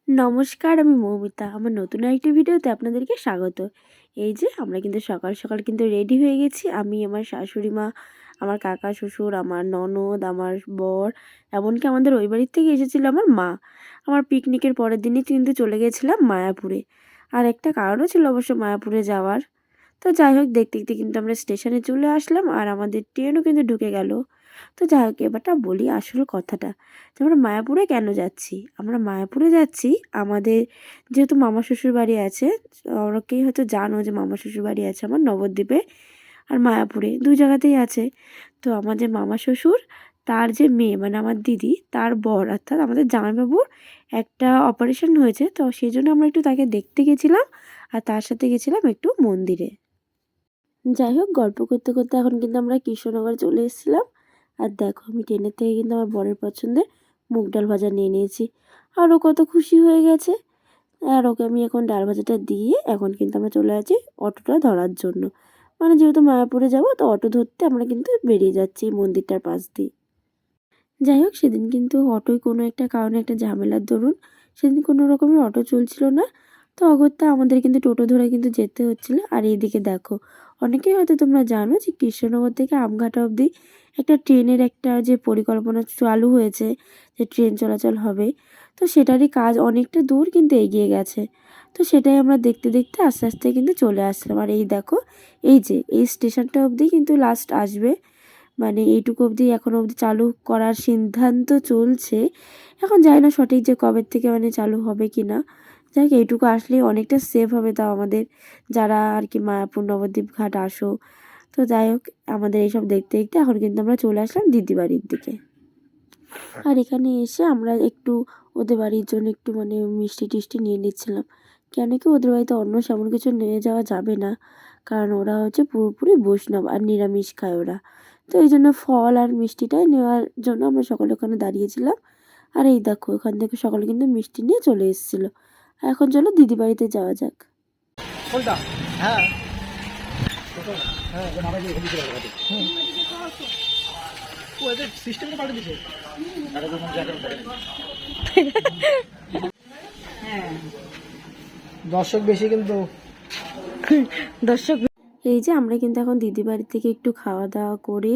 নমস্কার, আমি মৌমিতা। আমার নতুন আরেকটি ভিডিওতে আপনাদেরকে স্বাগত। এই যে আমরা কিন্তু সকাল সকাল কিন্তু রেডি হয়ে গেছি। আমি, আমার শাশুড়ি মা, আমার কাকা শ্বশুর, আমার ননদ, আমার বর, এমনকি আমাদের ওই বাড়ির থেকে এসেছিল আমার মা। আমার পিকনিকের পরের দিনই কিন্তু চলে গেছিলাম মায়াপুরে। আর একটা কারণও ছিল অবশ্য মায়াপুরে যাওয়ার। তো যাই হোক, দেখতে দেখতে কিন্তু আমরা স্টেশনে চলে আসলাম আর আমাদের ট্রেনও কিন্তু ঢুকে গেল। তো যাই হোক, এবারটা বলি আসল কথাটা, যে আমরা মায়াপুরে কেন যাচ্ছি। আমরা মায়াপুরে যাচ্ছি আমাদের যেহেতু মামা শ্বশুর বাড়ি আছে। অনেকেই হয়তো জানো যে মামা শ্বশুর বাড়ি আছে আমার নবদ্বীপে আর মায়াপুরে, দুই জায়গাতেই আছে। তো আমার যে মামা শ্বশুর, তার যে মেয়ে মানে আমার দিদি, তার বর অর্থাৎ আমাদের জামাইবাবুর একটা অপারেশন হয়েছে। তো সেই জন্য আমরা একটু তাকে দেখতে গেছিলাম আর তার সাথে গেছিলাম একটু মন্দিরে। যাই হোক, গল্প করতে করতে এখন কিন্তু আমরা কৃষ্ণনগর চলে এসেছিলাম। আর দেখো, আমি ট্রেনের থেকে কিন্তু আমার বরের পছন্দের মুগ ডাল ভাজা নিয়ে নিয়েছি। আর ও কত খুশি হয়ে গেছে। আর ওকে আমি এখন ডাল ভাজাটা দিয়ে এখন কিন্তু আমরা চলে আছি অটোটা ধরার জন্য। মানে যেহেতু মায়াপুরে যাব, তো অটো ধরতে আমরা কিন্তু বেরিয়ে যাচ্ছি মন্দিরটার পাশ দিয়ে। যাই হোক, সেদিন কিন্তু অটোয় কোনো একটা কারণে একটা ঝামেলার দরুন সেদিন কোনো রকমের অটো চলছিল না। তো অগত্যা আমাদের কিন্তু টোটো ধরে কিন্তু যেতে হচ্ছিলো। আর এইদিকে দেখো, অনেকেই হয়তো তোমরা জানো যে কৃষ্ণনগর থেকে আমঘাটা অবধি একটা ট্রেনের একটা যে পরিকল্পনা চালু হয়েছে, যে ট্রেন চলাচল হবে। তো সেটারই কাজ অনেকটা দূর কিন্তু এগিয়ে গেছে। তো সেটাই আমরা দেখতে দেখতে আস্তে আস্তে কিন্তু চলে আসলাম। আর এই দেখো, এই যে এই স্টেশনটা অবধি কিন্তু লাস্ট আসবে, মানে এইটুকু অবধি এখনও অবধি চালু করার সিদ্ধান্ত চলছে। এখন জানি না সঠিক যে কবে থেকে মানে চালু হবে কি না। যাই হোক, এইটুকু আসলেই অনেকটা সেফ হবে তাও আমাদের, যারা আর কি মায়াপুর নবদ্বীপ ঘাট আসো। তো যাই হোক, আমাদের এইসব দেখতে দেখতে এখন কিন্তু আমরা চলে আসলাম দিদি বাড়ির দিকে। আর এখানে এসে আমরা একটু ওদের বাড়ির জন্য একটু মানে মিষ্টি টিষ্টি নিয়ে নিচ্ছিলাম। কেন কি ওদের বাড়িতে অন্য সেমন কিছু নিয়ে যাওয়া যাবে না, কারণ ওরা হচ্ছে পুরোপুরি বৈষ্ণব আর নিরামিষ খায় ওরা। তো এই জন্য ফল আর মিষ্টিটাই নেওয়ার জন্য আমরা সকলে ওখানে দাঁড়িয়েছিলাম। আর এই দেখো, ওখান থেকে সকলে কিন্তু মিষ্টি নিয়ে চলে এসেছিলো। এখন চলো দিদি বাড়িতে যাওয়া যাক। হ্যাঁ, সিস্টেমটা পাল্টে দিছে। দর্শক বেশি কিন্তু দর্শক, এই যে আমরা কিন্তু এখন দিদি বাড়ি থেকে একটু খাওয়া দাওয়া করে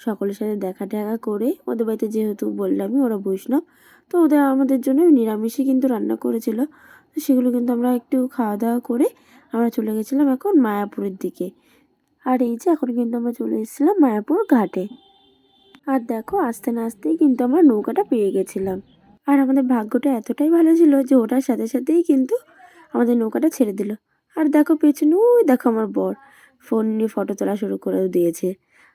সকলের সাথে দেখা টেকা করে, ওদের বাড়িতে যেহেতু বললামই ওরা বৈষ্ণব, তো ওদের আমাদের জন্য নিরামিষই কিন্তু রান্না করেছিল। তো সেগুলো কিন্তু আমরা একটু খাওয়া দাওয়া করে আমরা চলে গেছিলাম এখন মায়াপুরের দিকে। আর এই যে এখন কিন্তু আমরা চলে এসেছিলাম মায়াপুর ঘাটে। আর দেখো, আসতে না আসতেই কিন্তু আমরা নৌকাটা পেয়ে গেছিলাম। আর আমাদের ভাগ্যটা এতটাই ভালো ছিল যে ওটার সাথে সাথেই কিন্তু আমাদের নৌকাটা ছেড়ে দিল। আর দেখো পেছনে, ওই দেখো আমার বর ফোন নিয়ে ফটো তোলা শুরু করে দিয়েছে।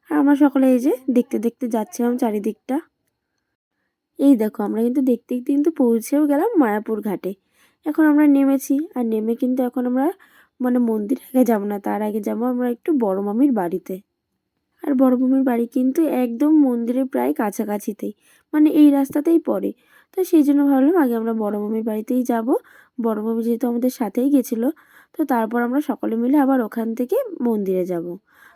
আর আমরা সকলে এই যে দেখতে দেখতে যাচ্ছিলাম চারিদিকটা। এই দেখো, আমরা কিন্তু দেখতে দেখতে কিন্তু পৌঁছেও গেলাম মায়াপুর ঘাটে। এখন আমরা নেমেছি আর নেমে কিন্তু এখন আমরা মানে মন্দির আগে যাবো না, তার আগে যাবো আমরা একটু বড় মামির বাড়িতে। আর বড় মামির বাড়ি কিন্তু একদম মন্দিরের প্রায় কাছাকাছিতেই, মানে এই রাস্তাতেই পড়ে। তো সেই জন্য ভাবলাম আগে আমরা বড় মামির বাড়িতেই যাব। বড় মামি যেহেতু আমাদের সাথেই গেছিলো, তো তারপর আমরা সকলে মিলে আবার ওখান থেকে মন্দিরে যাব।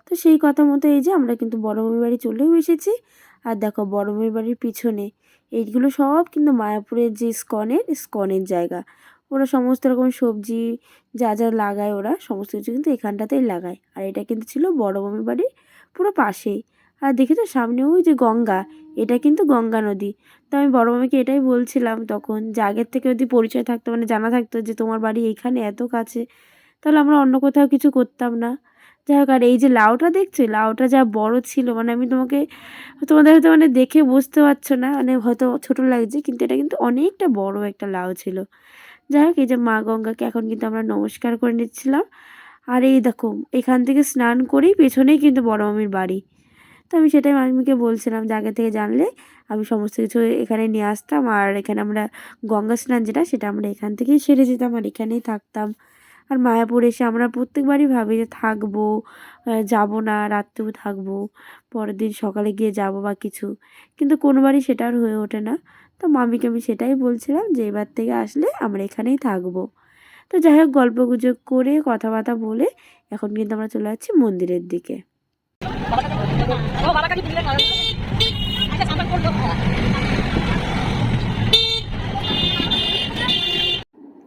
তো সেই কথা মতো এই যে আমরা কিন্তু বড় মামির বাড়ি চলেও এসেছি। আর দেখো, বড় মামির বাড়ির পিছনে এইগুলো সব কিন্তু মায়াপুরের যে স্কনের জায়গা। ওরা সমস্ত রকম সবজি যা যা লাগায়, ওরা সমস্ত কিছু কিন্তু এখানটাতেই লাগায়। আর এটা কিন্তু ছিল বড় মামির বাড়ির পুরো পাশেই। আর দেখেছো সামনে ওই যে গঙ্গা, এটা কিন্তু গঙ্গা নদী। তো আমি বড় মামিকে এটাই বলছিলাম তখন, যে আগের থেকে যদি পরিচয় থাকতো, মানে জানা থাকতো যে তোমার বাড়ি এইখানে এত কাছে, তাহলে আমরা অন্য কোথাও কিছু করতাম না। যাই হোক, আর এই যে লাউটা দেখছো, লাউটা যা বড় ছিল, মানে আমি তোমাদের হয়তো মানে দেখে বুঝতে পারছো না, মানে হয়তো ছোট লাগছে, কিন্তু এটা কিন্তু অনেকটা বড় একটা লাউ ছিল। যাই হোক, এই যে মা গঙ্গাকে এখন কিন্তু আমরা নমস্কার করে নিচ্ছিলাম। আর এই দেখো, এখান থেকে স্নান করেই পেছনেই কিন্তু বড় মামির বাড়ি। তো আমি সেটাই মামিকে বলছিলাম যে আগে থেকে জানলে আমি সমস্ত কিছু এখানে নিয়ে আসতাম, আর এখানে আমরা গঙ্গা স্নান যেটা, সেটা আমরা এখান থেকেই সেরে যেতাম আর এখানেই থাকতাম। আর মায়াপুর এসে আমরা প্রত্যেকবারই ভাবি যে থাকবো, যাবো না, রাত্রেও থাকবো, পরের দিন সকালে গিয়ে যাবো বা কিছু, কিন্তু কোনোবারই সেটা আর হয়ে ওঠে না। তো মামিকে আমি সেটাই বলছিলাম যে এবার থেকে আসলে আমরা এখানেই থাকবো। তো যাই হোক, গল্পগুজব করে কথাবার্তা বলে এখন কিন্তু আমরা চলে যাচ্ছি মন্দিরের দিকে।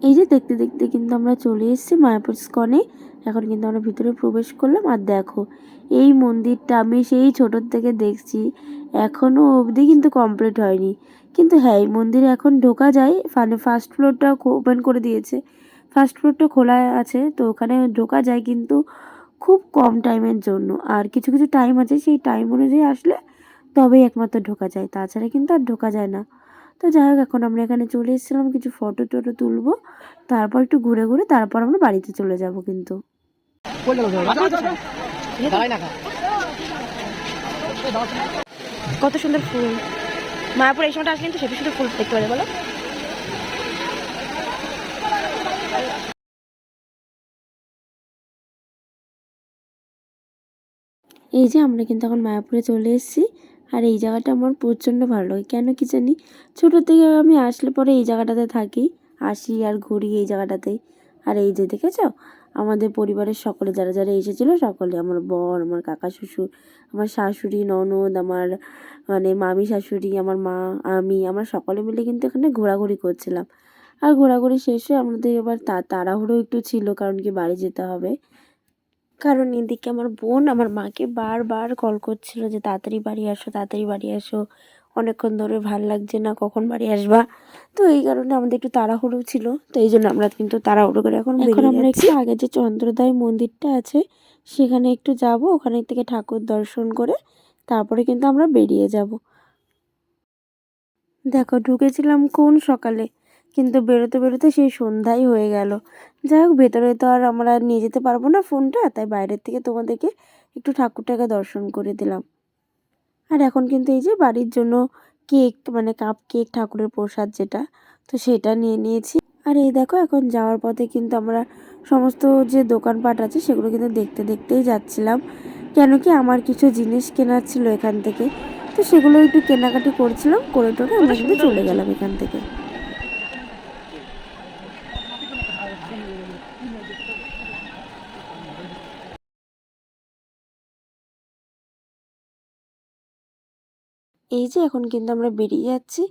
এই যে দেখতে দেখতে কিন্তু আমরা চলে এসেছি মায়াপুর ইস্কনে। এখন কিন্তু আমরা ভিতরে প্রবেশ করলাম। আর দেখো এই মন্দিরটা আমি সেই ছোটোর থেকে দেখছি, এখনও অবধি কিন্তু কমপ্লিট হয়নি। কিন্তু হ্যাঁ, এই মন্দিরে এখন ঢোকা যায়, মানে ফার্স্ট ফ্লোরটা ওপেন করে দিয়েছে, ফার্স্ট ফ্লোরটা খোলা আছে, তো ওখানে ঢোকা যায় কিন্তু খুব কম টাইমের জন্য। আর কিছু কিছু টাইম আছে, সেই টাইম অনুযায়ী আসলে তবেই একমাত্র ঢোকা যায়, তাছাড়া কিন্তু আর ঢোকা যায় না। তো যাই হোক, এখন আমরা এখানে চলে এসেছিলাম, কিছু ফটো টটো তুলবো, তারপর একটু ঘুরে ঘুরে তারপর আমরা বাড়িতে চলে যাব কিন্তু। কত সুন্দর ফুল, মায়াপুর এই সময়টা আসলে কিন্তু সেটা সুন্দর ফুল দেখতে পারে বলো। এই যে আমরা কিন্তু এখন মায়াপুরে চলে এসেছি। আর এই জায়গাটা আমার প্রচণ্ড ভালো লাগে, কেন কি জানি, ছোটো থেকে আমি আসলে পরে এই জায়গাটাতে থাকি, আসি আর ঘুরি এই জায়গাটাতেই। আর এই যে দেখেছো, আমাদের পরিবারের সকলে যারা যারা এসেছিলো সকলে, আমার বর, আমার কাকা শ্বশুর, আমার শাশুড়ি, ননদ, আমার মানে মামি শাশুড়ি, আমার মা, আমরা সকলে মিলে কিন্তু এখানে ঘোরাঘুরি করছিলাম। আর ঘোরাঘুরি শেষে আমাদের এবার তাড়াহুড়ো একটু ছিল, কারণ কি বাড়ি যেতে হবে। কারণ এদিকে আমার বোন আমার মাকে বারবার কল করছিল যে তাড়াতাড়ি বাড়ি আসো, তাড়াতাড়ি বাড়ি আসো, অনেকক্ষণ ধরে ভাল লাগছে না, কখন বাড়ি আসবা। তো এই কারণে আমাদের একটু তাড়াহুড়ো ছিল, তো এই জন্য আমরা কিন্তু তাড়াহুড়ো করে এখন আমরা একটু আগে যে চন্দ্রোদয় মন্দিরটা আছে সেখানে একটু যাব, ওখানে থেকে ঠাকুর দর্শন করে তারপরে কিন্তু আমরা বেরিয়ে যাব। দেখো ঢুকেছিলাম কোন সকালে, কিন্তু বেরোতে বেরোতে সেই সন্ধ্যাই হয়ে গেল। যাই হোক, ভেতরে তো আর আমরা নিয়ে যেতে পারবো না ফোনটা, তাই বাইরের থেকে তোমাদেরকে একটু ঠাকুরটাকে দর্শন করে দিলাম। আর এখন কিন্তু এই যে বাড়ির জন্য কেক, মানে কাপ কেক, ঠাকুরের প্রসাদ যেটা, তো সেটা নিয়ে নিয়েছি। আর এই দেখো, এখন যাওয়ার পথে কিন্তু আমরা সমস্ত যে দোকানপাট আছে সেগুলো কিন্তু দেখতে দেখতেই যাচ্ছিলাম, কেন কি আমার কিছু জিনিস কেনার ছিল এখান থেকে, তো সেগুলো একটু কেনাকাটি করছিলাম, করে টোরে আমরা কিন্তু চলে গেলাম এখান থেকে। এই যে এখন কিন্তু আমরা বেরিয়ে যাচ্ছি,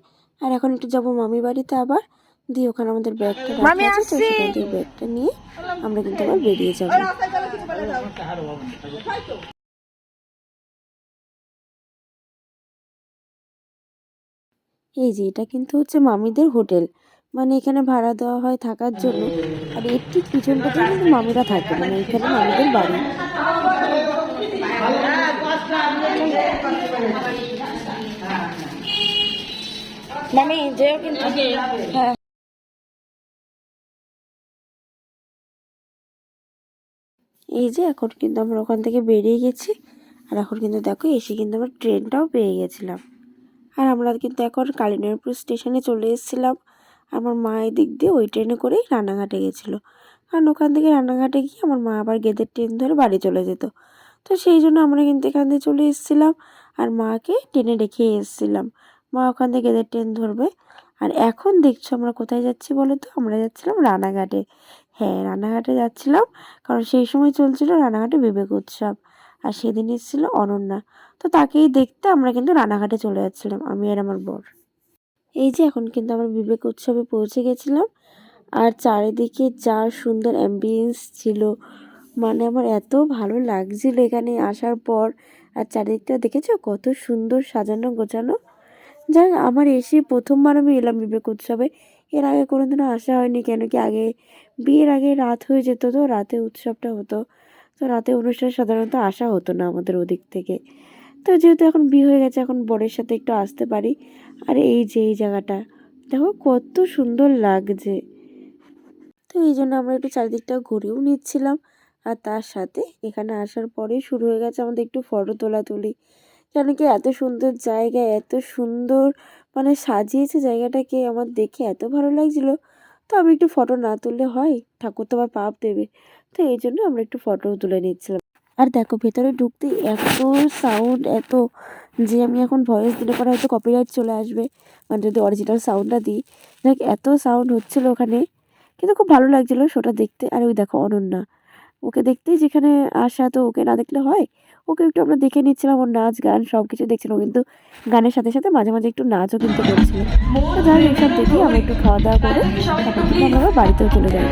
আর এখন একটু যাবো মামি বাড়িতে আবার, দিয়ে ওখানে আমাদের ব্যাগটা রাখা মামি আছে, তো আসছি। সেখান থেকে ব্যাগটা নিয়ে আমরা কিন্তু আবার বেরিয়ে যাবো। এই যে এটা কিন্তু হচ্ছে মামিদের হোটেল, মানে এখানে ভাড়া দেওয়া হয় থাকার জন্য। আর এর ঠিক পিছনটাতে কিন্তু মামিরা থাকে, মানে এখানে মামিদের বাড়ি। মামি যেও কিন্তু। হ্যাঁ, এই যে এখন কিন্তু আমরা ওখান থেকে বেরিয়ে গেছি, আর এখন কিন্তু দেখো এসে কিন্তু আমরা ট্রেনটাও পেয়ে গেছিলাম। আর আমরা কিন্তু এখন কালিনারপুর স্টেশনে চলে এসেছিলাম। আমার মা এদিক দিয়ে ওই ট্রেনে করেই রানাঘাটে গেছিলো, কারণ ওখান থেকে রানাঘাটে গিয়ে আমার মা আবার গেদের ট্রেন ধরে বাড়ি চলে যেত। তো সেই জন্য আমরা কিন্তু এখান থেকে চলে এসেছিলাম, আর মাকে ট্রেনে রেখে এসেছিলাম। মা ওখান থেকে গেদের ট্রেন ধরবে। আর এখন দেখছো আমরা কোথায় যাচ্ছি বলো তো, আমরা যাচ্ছিলাম রানাঘাটে। হ্যাঁ, রানাঘাটে যাচ্ছিলাম, কারণ সেই সময় চলছিল রানাঘাটে বিবেক উৎসব, আর সেদিন এসেছিল অনন্যা। তো তাকেই দেখতে আমরা কিন্তু রানাঘাটে চলে যাচ্ছিলাম, আমি আর আমার বর। এই যে এখন কিন্তু আমরা বিবেক উৎসবে পৌঁছে গেছিলাম, আর চারিদিকে যা সুন্দর অ্যাম্বিয়েন্স ছিল, মানে আমার এত ভালো লাগছিল এখানে আসার পর। আর চারিদিকটা দেখেছো কত সুন্দর সাজানো গোছানো। যাই হোক, আমার এসে প্রথমবার আমি এলাম বিবেক উৎসবে, এর আগে কোনোদিনও আসা হয়নি, কেন কি আগে বিয়ের আগে রাত হয়ে যেত, তো রাতে উৎসবটা হতো, তো রাতে অনুষ্ঠানে সাধারণত আসা হতো না আমাদের ওদিক থেকে। তো যেহেতু এখন বিয়ে হয়ে গেছে, এখন বরের সাথে একটু আসতে পারি। আর এই যে এই জায়গাটা দেখো কত সুন্দর লাগছে, তো এই জন্য আমরা একটু চারিদিকটা ঘুরেও নিচ্ছিলাম। আর তার সাথে এখানে আসার পরেই শুরু হয়ে গেছে আমাদের একটু ফটো তোলাতুলি, কেন কি এত সুন্দর জায়গা, এত সুন্দর মানে সাজিয়েছে জায়গাটাকে, আমার দেখে এত ভালো লাগছিল। তো আমি একটু ফটো না তুললে হয়, ঠাকুর তো আবার পাপ দেবে, তো এই জন্য আমরা একটু ফটো তুলে নিচ্ছিলাম। আর দেখো ভেতরে ঢুকতে এত সাউন্ড, এত, যে আমি এখন ভয়েস দিলে পরে হয়তো কপিরাইট চলে আসবে, মানে যদি অরিজিনাল সাউন্ডটা দিই। দেখ এত সাউন্ড হচ্ছিল ওখানে, কিন্তু খুব ভালো লাগছিলো শোটা দেখতে। আর ওই দেখো অনন্যা, ওকে দেখতেই যেখানে আসা, তো ওকে না দেখলে হয়, ওকে একটু আমরা দেখে নিচ্ছিলাম, ওর নাচ গান সব কিছু দেখছিলাম, ও কিন্তু গানের সাথে সাথে মাঝে মাঝে একটু নাচও কিন্তু করছিল। তো যাই হোক, এইসব দেখি আমরা একটু খাওয়া দাওয়া করে তারপর কিন্তু আমরা আবার বাড়িতেও চলে যাই।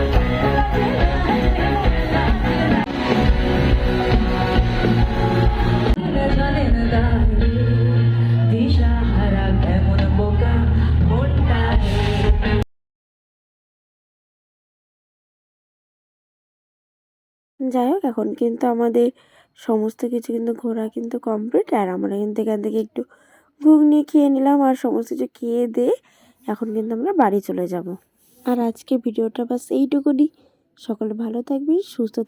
যাই হোক, এখন কিন্তু আমাদের সমস্ত কিছু কিন্তু ঘোরা কিন্তু কমপ্লিট, আর আমরা কিন্তু এখান থেকে একটু ঘুগনি খেয়ে নিলাম আর সমস্ত কিছু খেয়ে দিয়ে এখন কিন্তু আমরা বাড়ি চলে যাব। আর আজকে ভিডিওটা বাস এইটুকুনি। সকলে ভালো থাকবেন, সুস্থ থাকবেন।